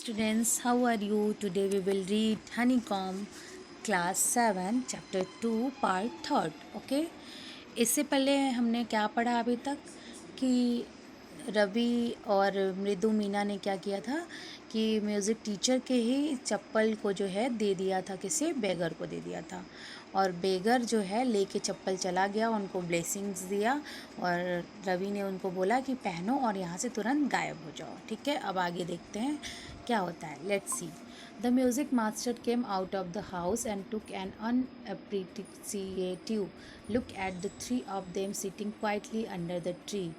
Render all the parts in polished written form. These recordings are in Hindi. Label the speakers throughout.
Speaker 1: students, how are you? Today we will read Honeycomb class 7 chapter 2 part 3rd. Okay? इससे पहले हमने क्या पढ़ा अभी तक कि रवि और मृदु मीना ने क्या किया था कि म्यूज़िक टीचर के ही चप्पल को जो है दे दिया था, किसी बेगर को दे दिया था और बेगर जो है लेके चप्पल चला गया, उनको ब्लेसिंग्स दिया और रवि ने उनको बोला कि पहनो और यहाँ से तुरंत गायब हो जाओ। ठीक है, अब आगे देखते हैं क्या होता है। Let's see. The music master came out of the house and took an unappreciative look at the three of them sitting quietly under the tree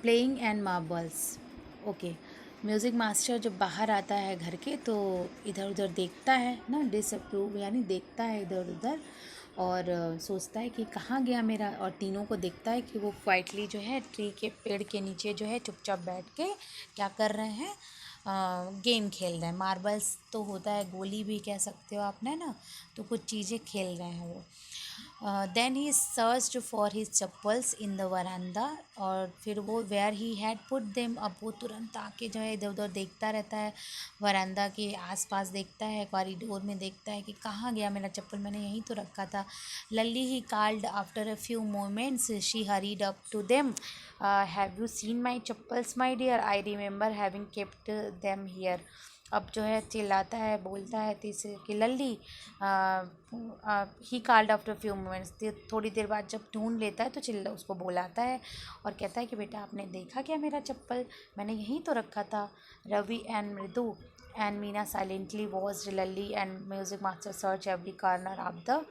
Speaker 1: playing and marbles. Okay, music master जब बाहर आता है घर के तो इधर उधर देखता है ना, डिसअप्रूव यानी देखता है इधर उधर और सोचता है कि कहाँ गया मेरा, और तीनों को देखता है कि वो क्वाइटली जो है ट्री के पेड़ के नीचे जो है चुपचाप बैठ के क्या कर रहे हैं, गेम खेल रहे हैं। मार्बल्स तो होता है, गोली भी कह सकते हो आपने ना, तो कुछ चीज़ें खेल रहे हैं वो। Then he searched for his chappals in the verandah, और फिर वो where he had put them, अब वो तुरंत आके जो है इधर उधर देखता रहता है, वरांदा के आसपास देखता है, कॉरिडोर में देखता है कि कहाँ गया मेरा चप्पल, मैंने यहीं तो रखा था। Lalli he called after a few moments, she hurried up to them, have you seen my chappals my dear, I remember having kept them here. अब जो है चिल्लाता है, बोलता है तीसरे कि Lalli, he called after few moments, थोड़ी देर बाद जब ढूंढ लेता है तो चिल्ला उसको बुलाता है और कहता है कि बेटा आपने देखा क्या मेरा चप्पल, मैंने यहीं तो रखा था। Ravi and Mridu and Meena silently watched Lalli and music master search every corner of the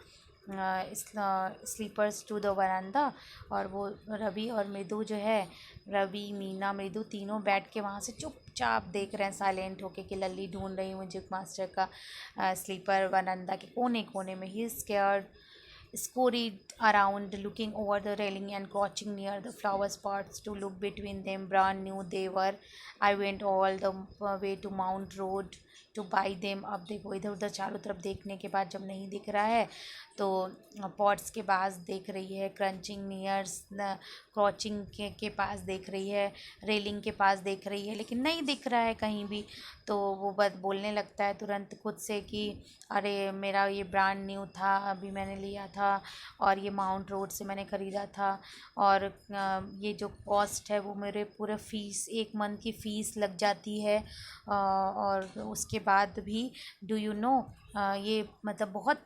Speaker 1: slippers to the verandah. और वो रवि और मृदु जो है, रवि मीना मृदु तीनों बैठ के वहाँ से चुपचाप देख रहे हैं साइलेंट होके कि लल्ली ढूंढ रही है म्यूजिक मास्टर का स्लीपर वरांदा के कोने कोने में। ही scared scurried around looking over the railing and crouching near the flower pots to look between them. Brand new they were. I went all the way to Mount Road to buy them. अब देखो इधर उधर चारों तरफ देखने के बाद जब नहीं दिख रहा है तो पॉट्स के पास देख रही है, क्रंचिंग नियर्स क्रॉचिंग के पास देख रही है, रेलिंग के पास देख रही है, लेकिन नहीं दिख रहा है कहीं भी। तो वो बस बोलने लगता है तुरंत खुद से कि अरे मेरा ये ब्रांड न्यू था, अभी मैंने लिया था और ये माउंट रोड से मैंने ख़रीदा था, और ये जो कॉस्ट है वो मेरे पूरा फ़ीस, एक मंथ की फ़ीस लग जाती है, और उसके बाद भी डू यू नो ये मतलब बहुत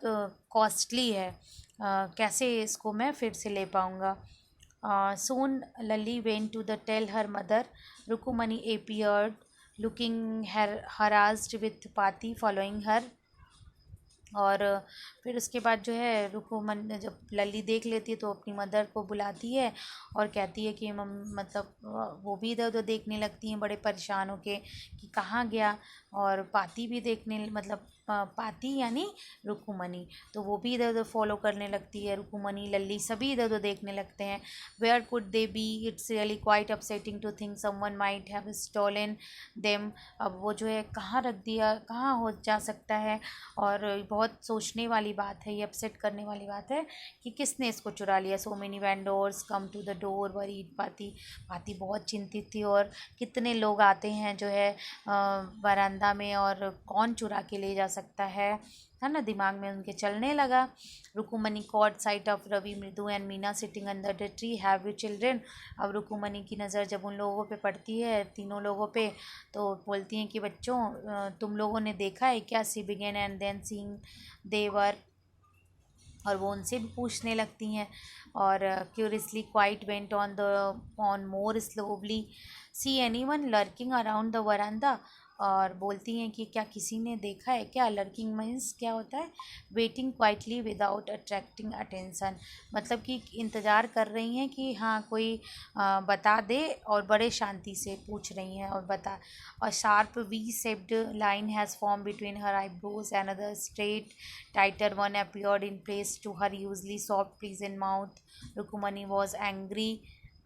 Speaker 1: कॉस्टली है, कैसे इसको मैं फिर से ले पाऊँगा। Soon Lally went to the tell her mother. Rukumani appeared, looking harassed with Pati following her. और फिर उसके बाद जो है रुकुमन जब लल्ली देख लेती है तो अपनी मदर को बुलाती है और कहती है कि मतलब वो भी इधर उधर देखने लगती हैं बड़े परेशान होके कि कहाँ गया, और पाती भी देखने मतलब पाती यानी रुकुमनी, तो वो भी इधर उधर फॉलो करने लगती है, रुकुमनी लल्ली सभी इधर उधर देखने लगते हैं। Where could they be, it's really quite upsetting to think someone might have stolen them. अब वो जो है कहाँ रख दिया, कहाँ हो जा सकता है, और बहुत सोचने वाली बात है, ये अपसेट करने वाली बात है कि किसने इसको चुरा लिया। So many vendors come to the door worried पाती, पाती बहुत चिंतित थी और कितने लोग आते हैं जो है बरामदा में, और कौन चुरा के ले जा सकता है ना, दिमाग में उनके चलने लगा। रुकुमनी कॉट साइट ऑफ रवि मृदु and Meena sitting under the tree, have you children. अब रुकुमनी की नज़र जब उन लोगों पे पड़ती है, तीनों लोगों पे, तो बोलती हैं कि बच्चों तुम लोगों ने देखा है क्या। She began and then seeing देवर, और वो उनसे भी पूछने लगती हैं, और curiously quite went on more slowly, see anyone lurking around the verandah. और बोलती हैं कि क्या किसी ने देखा है क्या। लर्किंग मीन्स क्या होता है, waiting quietly without attracting attention, मतलब कि इंतज़ार कर रही हैं कि हाँ कोई बता दे, और बड़े शांति से पूछ रही हैं और बता। और sharp V shaped line has form between her eyebrows, another straight tighter one appeared in place to her usually soft pleasant mouth. Rukumani was angry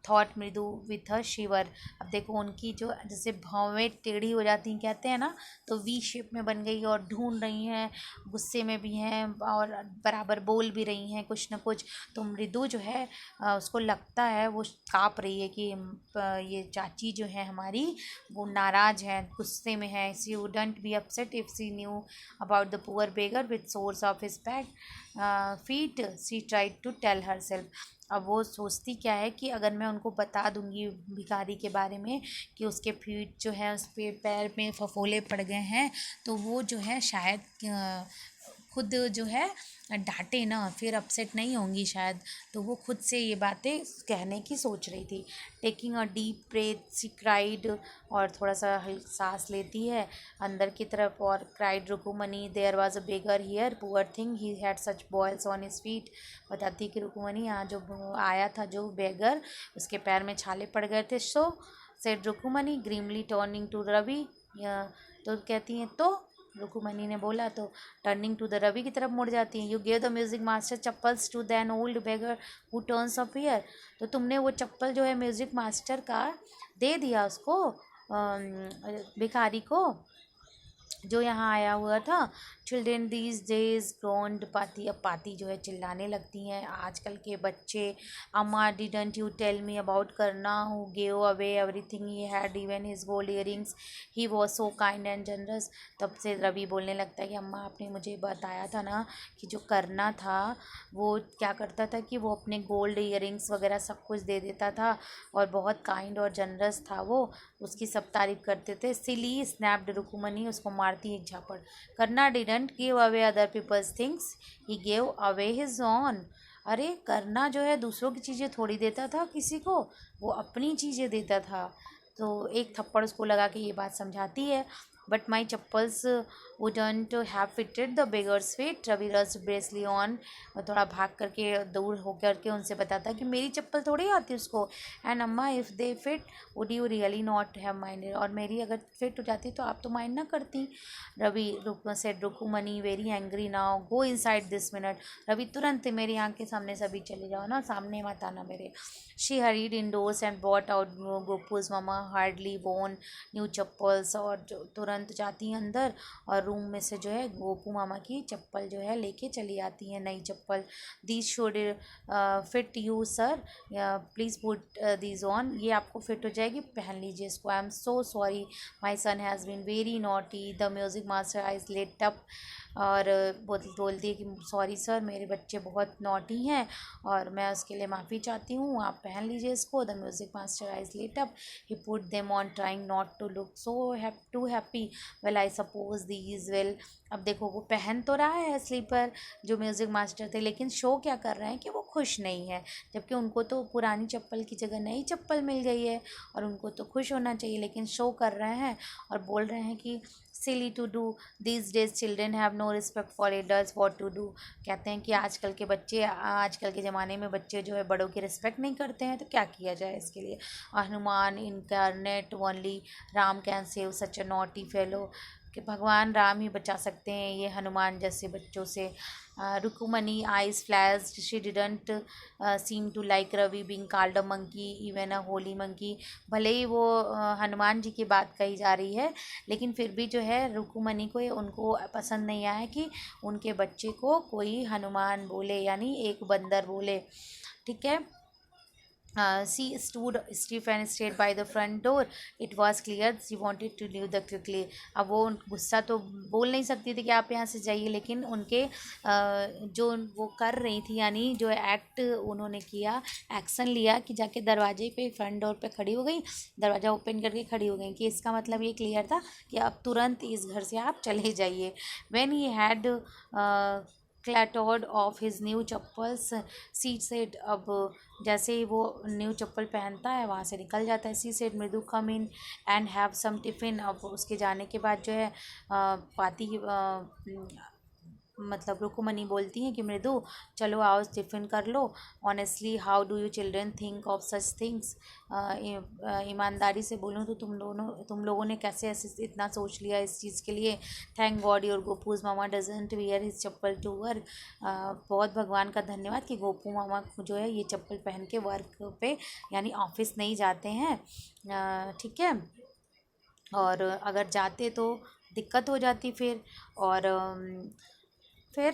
Speaker 1: thought मृदु विथ अ शिवर। अब देखो उनकी जो जैसे भौवें टेढ़ी हो जाती हैं कहते हैं ना, तो वी शेप में बन गई और ढूंढ रही हैं, गुस्से में भी हैं और बराबर बोल भी रही हैं कुछ ना कुछ। तो मृदु जो है उसको लगता है, वो काँप रही है कि ये चाची जो है हमारी वो नाराज़ है, गुस्से में है। She wouldn't be upset if she knew about the poor beggar with sores of his back feet, she tried to tell herself. अब वो सोचती क्या है कि अगर मैं उनको बता दूंगी भिखारी के बारे में कि उसके फीट जो है उस पे पैर में फफोले पड़ गए हैं, तो वो जो है शायद खुद जो है डांटे ना, फिर अपसेट नहीं होंगी शायद। तो वो खुद से ये बातें कहने की सोच रही थी। Taking a deep breath she cried, और थोड़ा सा सांस लेती है अंदर की तरफ और cried Rukmini there was a beggar here poor thing he had such boils on his feet. बताती कि रुकुमनी यहाँ जो आया था जो बेगर, उसके पैर में छाले पड़ गए थे। सो सेड रुकुमनी ग्रीमली टर्निंग टू रवि। तो कहती हैं तो रुकुमनी ने बोला, तो टर्निंग टू द रवि की तरफ मुड़ जाती हैं। You give the music master chappals to then old beggar who turns up here. तो तुमने वो चप्पल जो है म्यूजिक मास्टर का दे दिया उसको, भिखारी को जो यहाँ आया हुआ था। चिल्ड्रेन दीज डेज ग्रोन्ड पाती। अब पाती जो है चिल्लाने लगती हैं, आजकल के बच्चे। Amma didn't you tell me about Karna who gave away everything he had even his gold earrings, he was so kind and generous. तब से रवि बोलने लगता है कि अम्मा आपने मुझे बताया था ना कि जो करना था वो क्या करता था कि वो अपने गोल्ड इयरिंग्स वगैरह सब कुछ दे देता था और बहुत काइंड और जनरस था वो, उसकी सब तारीफ करते थे। सिली स्नैप्ड रुकुमनी, उसको मारती एक झापड़। Karna didn't give away other people's things, he gave away his own. अरे करना जो है दूसरों की चीज़ें थोड़ी देता था किसी को, वो अपनी चीज़ें देता था। तो एक थप्पड़ उसको लगा के ये बात समझाती है। But my chappals wouldn't have fitted the beggar's feet, Ravi rushed breathlessly on. थोड़ा भाग करके दूर होकर के उनसे बताता है कि मेरी चप्पल थोड़ी आती उसको। एंड अम्मा if they fit would you really not have minded, और मेरी अगर फिट हो जाती तो आप तो माइंड ना करती। Ravi said Rukmini very angry now, go inside this minute. Ravi तुरंत मेरी आँख के सामने से अभी चले जाओ ना, सामने मत आना मेरे। She hurried indoors and bought out Gopu's mama hardly worn new chappals, और तुरंत जाती हैं अंदर और रूम में से जो है गोपू मामा की चप्पल जो है लेके चली आती हैं, नई चप्पल। These should fit you sir, please put these on, ये आपको फिट हो जाएगी, पहन लीजिए इसको। I am so sorry my son has been very naughty, the music master eyes late up. और बोलती है कि सॉरी सर मेरे बच्चे बहुत नॉटी हैं और मैं उसके लिए माफ़ी चाहती हूँ, आप पहन लीजिए इसको। The music master eyes late up, he put them on trying not to look so too happy, well I suppose these will. अब देखो वो पहन तो रहा है स्लीपर जो म्यूज़िक मास्टर थे, लेकिन शो क्या कर रहे हैं कि वो खुश नहीं है, जबकि उनको तो पुरानी चप्पल की जगह नई चप्पल मिल गई है और उनको तो खुश होना चाहिए, लेकिन शो कर रहे हैं और बोल रहे हैं कि silly to do these days children have no respect for adults, what to do. कहते हैं कि आजकल के बच्चे, आजकल के ज़माने में बच्चे जो है बड़ों की रिस्पेक्ट नहीं करते हैं, तो क्या किया जाए इसके लिए। Hanuman incarnate only Ram can save such a naughty fellow, कि भगवान राम ही बचा सकते हैं ये हनुमान जैसे बच्चों से। Rukmini eyes flashed, she didn't seem to like Ravi being called a monkey even a holy monkey. भले ही वो हनुमान जी की बात कही जा रही है, लेकिन फिर भी जो है रुकुमनी को उनको पसंद नहीं आया कि उनके बच्चे को कोई हनुमान बोले, यानी एक बंदर बोले। ठीक है। She stood stiff and stayed by the front door. It was clear she wanted to leave the quickly. अब वो गुस्सा तो बोल नहीं सकती थी कि आप यहाँ से जाइए, लेकिन उनके जो वो कर रही थी, यानी जो एक्ट उन्होंने किया, एक्शन लिया कि जाके दरवाजे पे फ्रंट डोर पे खड़ी हो गई, दरवाज़ा ओपन करके खड़ी हो गई, कि इसका मतलब ये क्लियर था कि अब तुरंत इस घर से आप चले जाइए। When he had clattered off his new chappals, she said, अब जैसे ही वो न्यू चप्पल पहनता है वहाँ से निकल जाता है। She said Mridu come in and have some tiffin. अब उसके जाने के बाद जो है पाती मतलब रुकुमनी बोलती हैं कि मृदु चलो आओ टिफ़िन कर लो। Honestly how do you children think of such things. ईमानदारी से बोलूँ तो तुम लोगों ने कैसे ऐसे इतना सोच लिया इस चीज़ के लिए। Thank god your Gopu's mama doesn't wear his chappal to work. बहुत भगवान का धन्यवाद कि गोपू मामा जो है ये चप्पल पहन के वर्क पे यानी ऑफिस नहीं जाते हैं। ठीक है, और अगर जाते तो दिक्कत हो जाती फिर। और फिर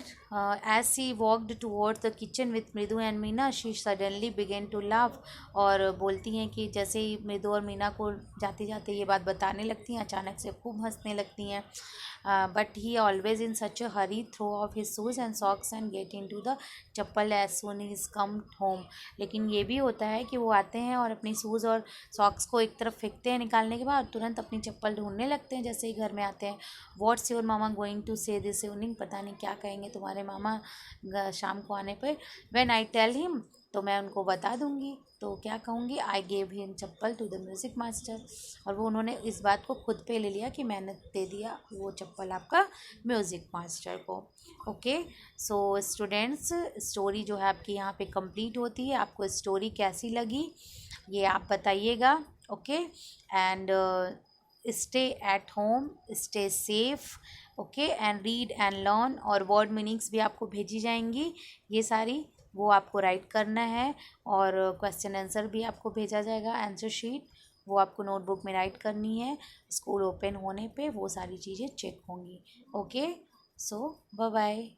Speaker 1: as she walked toward the kitchen with Mridu and Meena she suddenly began to laugh. और बोलती हैं कि जैसे ही मृदु और मीना को जाते जाते ये बात बताने लगती हैं अचानक से खूब हंसने लगती हैं। But he always in such a hurry throw off his shoes and socks and get in to the chappal as soon is come home. लेकिन ये भी होता है कि वो आते हैं और अपनी शूज़ और सॉक्स को एक तरफ फेंकते हैं निकालने के बाद, तुरंत अपनी चप्पल ढूंढने लगते हैं जैसे ही घर में आते हैं। What's your mama going to say this evening. पता नहीं क्या कहेंगे तुम्हारे मामा शाम को आने पर। व्हेन आई टेल हिम, तो मैं उनको बता दूंगी। तो क्या कहूँगी, I gave him chappal to the music master. और वो उन्होंने इस बात को खुद पे ले लिया कि मैंने दे दिया वो चप्पल आपका म्यूज़िक मास्टर को। ओके, सो स्टूडेंट्स स्टोरी जो है आपकी यहाँ पे कंप्लीट होती है। आपको स्टोरी कैसी लगी ये आप बताइएगा। Okay, and stay at home, stay safe. Okay, and read and learn. और वर्ड मीनिंग्स भी आपको भेजी जाएंगी ये सारी, वो आपको राइट करना है। और क्वेश्चन आंसर भी आपको भेजा जाएगा, आंसर शीट, वो आपको नोटबुक में राइट करनी है। स्कूल ओपन होने पे वो सारी चीज़ें चेक होंगी। ओके, सो बाय बाय।